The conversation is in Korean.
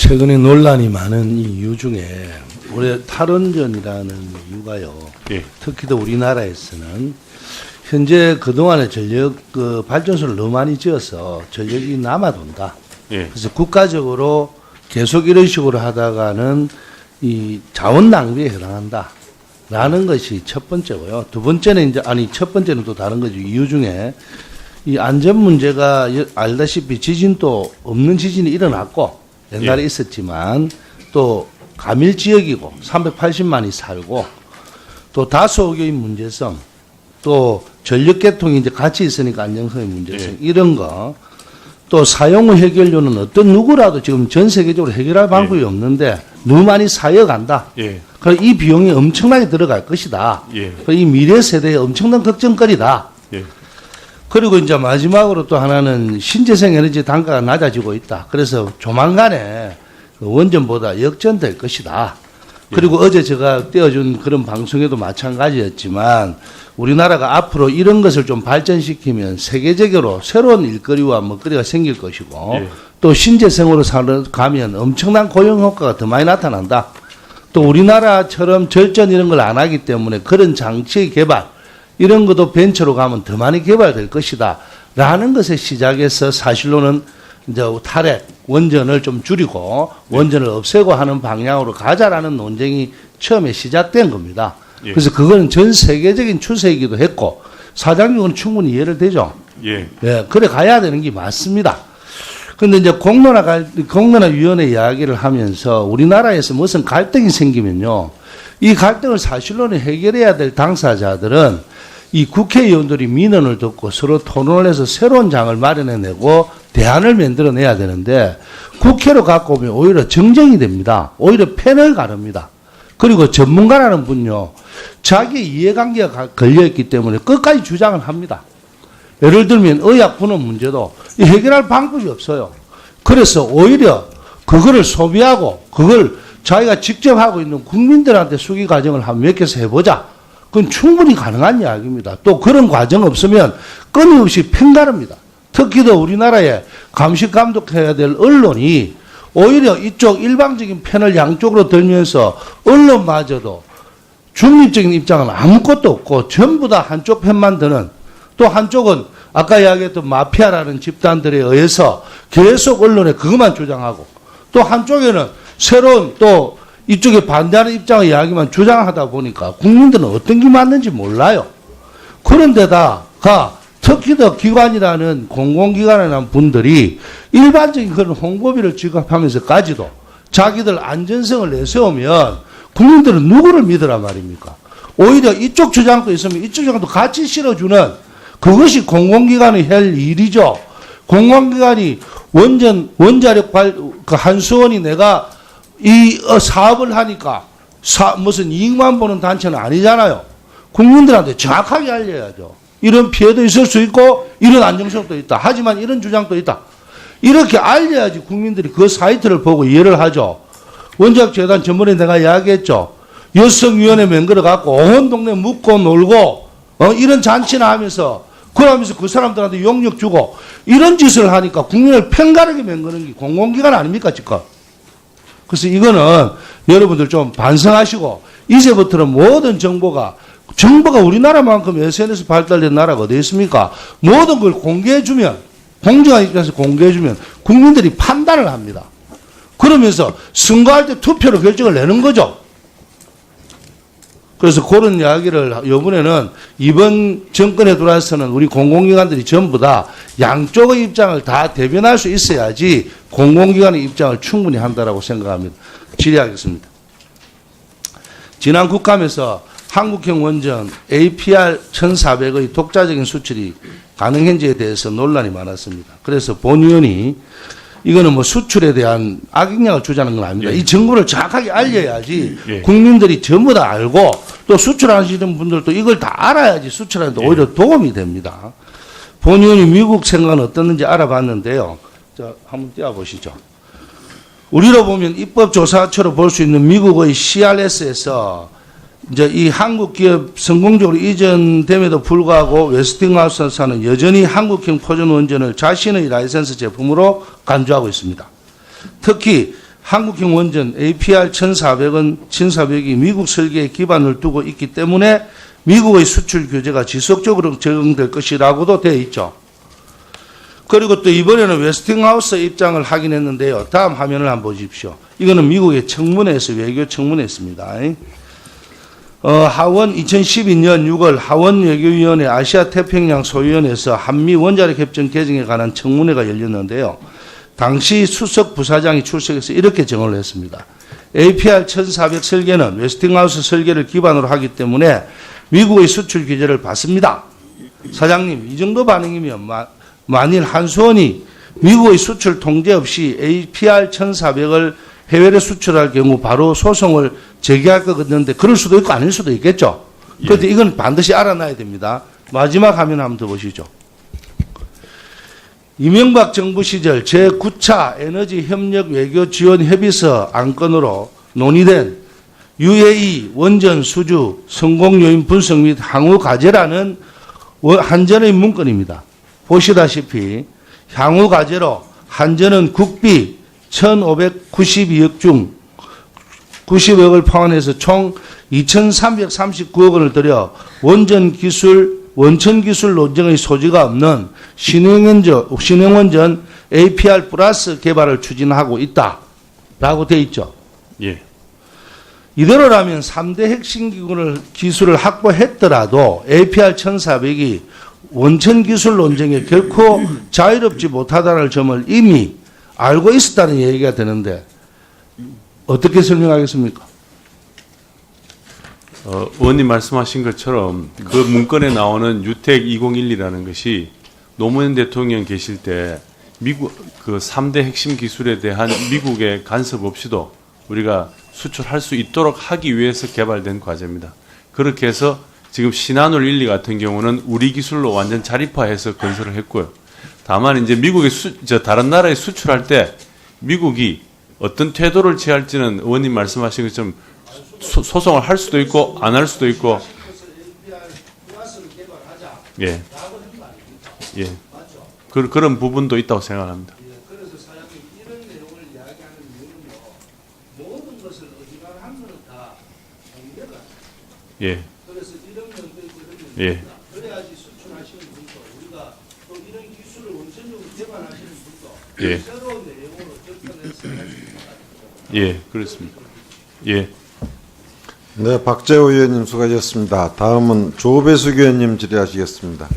최근에 논란이 많은 이유 중에 올해 탈원전이라는 이유가요. 예. 특히 더 우리나라에서는 현재 그동안에 전력 발전소를 너무 많이 지어서 전력이 남아돈다. 예. 그래서 국가적으로 계속 이런 식으로 하다가는 이 자원 낭비에 해당한다. 라는 것이 첫 번째고요. 두 번째는 첫 번째는 또 다른 거죠. 이유 중에 이 안전 문제가 알다시피 지진도 없는 지진이 일어났고 옛날에 있었지만 또 가밀 지역이고 380만이 살고 또 다소교의 문제성 또 전력 개통이 이제 같이 있으니까 안정성의 문제성 이런 거 또 사용 후 해결료는 어떤 누구라도 지금 전 세계적으로 해결할 방법이 없는데 너무 많이 쌓여간다. 예. 그래서 이 비용이 엄청나게 들어갈 것이다. 예. 이 미래 세대의 엄청난 걱정거리다. 예. 그리고 이제 마지막으로 또 하나는 신재생 에너지 단가가 낮아지고 있다. 그래서 조만간에 원전보다 역전될 것이다. 그리고 어제 제가 띄워준 그런 방송에도 마찬가지였지만 우리나라가 앞으로 이런 것을 좀 발전시키면 세계적으로 새로운 일거리와 먹거리가 생길 것이고 예. 또 신재생으로 가면 엄청난 고용 효과가 더 많이 나타난다. 또 우리나라처럼 절전 이런 걸 안 하기 때문에 그런 장치의 개발 이런 것도 벤처로 가면 더 많이 개발될 것이다. 라는 것에 시작해서 사실로는 이제 탈핵, 원전을 좀 줄이고 원전을 없애고 하는 방향으로 가자라는 논쟁이 처음에 시작된 겁니다. 예. 그래서 그거는 전 세계적인 추세이기도 했고 사장님은 충분히 이해를 되죠. 예. 예, 그래 가야 되는 게 맞습니다. 근데 이제 공론화위원회 이야기를 하면서 우리나라에서 무슨 갈등이 생기면요. 이 갈등을 사실로는 해결해야 될 당사자들은 이 국회의원들이 민원을 듣고 서로 토론을 해서 새로운 장을 마련해내고 대안을 만들어내야 되는데 국회로 갖고 오면 오히려 정쟁이 됩니다. 오히려 패널 가릅니다. 그리고 전문가라는 분요. 자기 이해관계가 걸려있기 때문에 끝까지 주장을 합니다. 예를 들면 의학 분원 문제도 해결할 방법이 없어요. 그래서 오히려 그거를 소비하고 그걸 자기가 직접 하고 있는 국민들한테 수기 과정을 한 몇 개서 해보자. 그건 충분히 가능한 이야기입니다. 또 그런 과정 없으면 끊임없이 팽가릅니다. 특히 더 우리나라에 감시 감독해야 될 언론이 오히려 이쪽 일방적인 편을 양쪽으로 들면서 언론마저도 중립적인 입장은 아무것도 없고 전부 다 한쪽 편만 드는 또 한쪽은 아까 이야기했던 마피아라는 집단들에 의해서 계속 언론에 그것만 주장하고 또 한쪽에는 새로운 또 이쪽에 반대하는 입장의 이야기만 주장하다 보니까 국민들은 어떤 게 맞는지 몰라요. 그런데다가 특히 더 기관이라는 공공기관이라는 분들이 일반적인 그런 홍보비를 지급하면서까지도 자기들 안전성을 내세우면 국민들은 누구를 믿으란 말입니까? 오히려 이쪽 주장도 있으면 이쪽 주장도 같이 실어주는 그것이 공공기관의 할 일이죠. 공공기관이 원자력 한수원이 내가 이 사업을 하니까 무슨 이익만 보는 단체는 아니잖아요. 국민들한테 정확하게 알려야죠. 이런 피해도 있을 수 있고 이런 안정성도 있다. 하지만 이런 주장도 있다. 이렇게 알려야지 국민들이 그 사이트를 보고 이해를 하죠. 원자력재단 전번에 내가 이야기했죠. 여성위원회 만들어갖고 온 동네 묻고 놀고 이런 잔치나 하면서 그러면서 그 사람들한테 용역 주고 이런 짓을 하니까 국민을 편가르게 만드는 게 공공기관 아닙니까 지금. 그래서 이거는 여러분들 좀 반성하시고 이제부터는 모든 정보가 우리나라만큼 SNS 발달된 나라가 어디 있습니까? 모든 걸 공개해주면 공정한 입장에서 공개해주면 국민들이 판단을 합니다. 그러면서 선거할 때 투표로 결정을 내는 거죠. 그래서 그런 이야기를 이번에는 이번 정권에 들어와서는 우리 공공기관들이 전부 다 양쪽의 입장을 다 대변할 수 있어야지 공공기관의 입장을 충분히 한다라고 생각합니다. 질의하겠습니다. 지난 국감에서 한국형 원전 APR 1400의 독자적인 수출이 가능한지에 대해서 논란이 많았습니다. 그래서 본 의원이 이거는 뭐 수출에 대한 악영향을 주자는 건 아닙니다. 예. 이 정보를 정확하게 알려야지 예. 국민들이 전부 다 알고 또 수출하시는 분들도 이걸 다 알아야지 수출하는데 예. 오히려 도움이 됩니다. 본 의원이 미국 생각은 어떻는지 알아봤는데요. 자, 한번 띄워보시죠. 우리로 보면 입법조사처로 볼 수 있는 미국의 CRS에서 이제 이 한국 기업 성공적으로 이전됨에도 불구하고 웨스팅하우스사는 여전히 한국형 포전 원전을 자신의 라이센스 제품으로 간주하고 있습니다. 특히 한국형 원전 APR 1400이 미국 설계에 기반을 두고 있기 때문에 미국의 수출 규제가 지속적으로 적용될 것이라고도 되어 있죠. 그리고 또 이번에는 웨스팅하우스 입장을 확인했는데요. 다음 화면을 한번 보십시오. 이거는 미국의 청문회에서 외교 청문회였습니다. 하원 2012년 6월 하원 외교위원회 아시아 태평양 소위원회에서 한미 원자력 협정 개정에 관한 청문회가 열렸는데요. 당시 수석 부사장이 출석해서 이렇게 정언을 했습니다. APR 1400 설계는 웨스팅하우스 설계를 기반으로 하기 때문에 미국의 수출 규제를 받습니다. 사장님, 이 정도 반응이면 만일 한수원이 미국의 수출 통제 없이 APR 1400을 해외로 수출할 경우 바로 소송을 제기할 것 같는데 그럴 수도 있고 아닐 수도 있겠죠. 그런데 이건 반드시 알아놔야 됩니다. 마지막 화면 한번 더 보시죠. 이명박 정부 시절 제9차 에너지 협력 외교 지원 협의서 안건으로 논의된 UAE 원전 수주 성공 요인 분석 및 향후 과제라는 한전의 문건입니다. 보시다시피 향후 과제로 한전은 국비 1,592억 중 90억을 포함해서 총 2,339억 원을 들여 원천 기술 논쟁의 소지가 없는 신흥원전 APR 플러스 개발을 추진하고 있다라고 되어 있죠. 예. 이대로라면 3대 핵심 기술을 확보했더라도 APR 1400이 원천 기술 논쟁에 결코 자유롭지 못하다는 점을 이미 알고 있었다는 얘기가 되는데 어떻게 설명하겠습니까? 의원님 말씀하신 것처럼 그 문건에 나오는 유택 2012라는 것이 노무현 대통령 계실 때 미국 그 3대 핵심 기술에 대한 미국의 간섭 없이도 우리가 수출할 수 있도록 하기 위해서 개발된 과제입니다. 그렇게 해서 지금 신한울 1, 2 같은 경우는 우리 기술로 완전 자립화해서 건설을 했고요. 다만 이제 미국에 다른 나라에 수출할 때 미국이 어떤 태도를 취할지는 의원님 말씀하신 것처럼 소송을 할 수도 있고 안 할 수도 있고. 예. 예. 그런 부분도 있다고 생각합니다. 그래서 사장님 이런 내용을 이야기하는 이유는요. 모든 것을 어지간하면 다 공개가. 예. 그래서 이런 면도 있고 이런 면도 예. 있다. 그래야지 수출하시는 분도 우리가 또 이런 기술을 원천적으로 개발하시는 분도 예. 새로운 내용으로 접근해서 예, 그렇습니다. 예. 네, 박재호 의원님 수고하셨습니다. 다음은 조배숙 의원님 질의하시겠습니다.